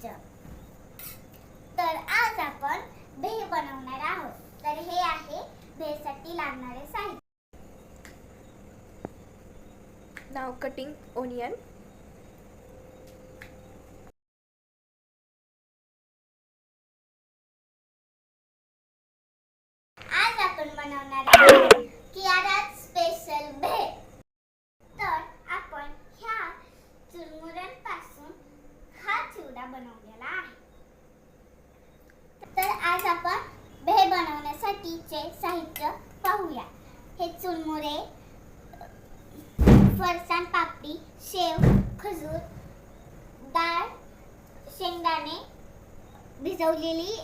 घ्यायचं. तर आज आपण भेळ बनवणार आहोत. तर हे आहे भेळसाठी लागणारे साहित्य. Now cutting onion. आज आपण बनवणार आहोत कियारात स्पेशल भेळ. तर आपण ह्या चुरमुऱ्यांपासून हा चिवडा बनवलेला आहे. तर आज आपण भेळ बनवण्यासाठीचे साहित्य पाहूया. हे चुरमुरे, फरसाण पापडी, शेव, खजूर, डाळ, शेंगदाणे, भिजवलेली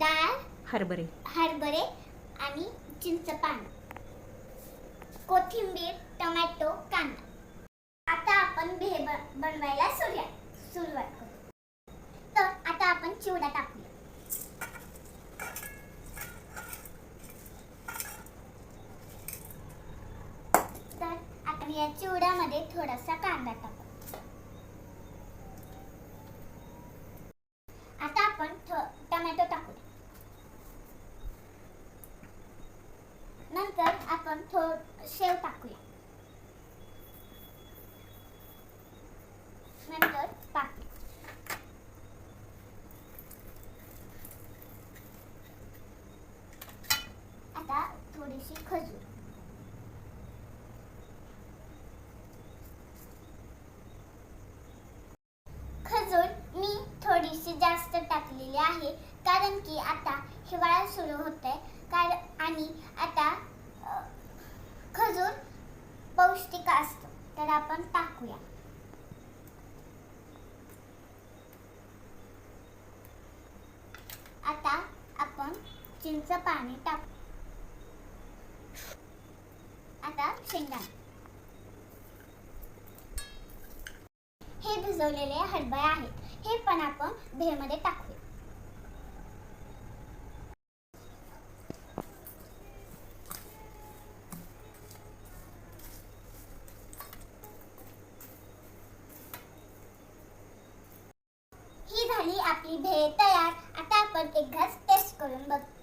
डाळ, हरभरे आणि चिंचपान, कोथिंबीर, टोमॅटो, कांदा. आता आपण भेळ बनवायला सुरुवात करू. तर आता आपण चिवडा टाकूया. तर आपण या चिवड्यामध्ये थोडासा कांदा टाकू. आता आपण टोमॅटो टाकूया. नंतर आपण शेव टाकूया. नंतर पापडी. आता थोडीशी खजूर. खजूर मी थोडीशी जास्त टाकलेली आहे, कारण की आता हिवाळा सुरू होतोय आणि आता खजूर पौष्टिक असतो. तर आपण टाकूया. आता आपण चिंच पाणी टाकू. आता शेंगदाणे. हे भिजवलेले हरभरे आहेत, हे पण आपण भेळमध्ये टाकूया. ही झाली आपली भेळ तयार. आता आपण एक घास टेस्ट करून बघू.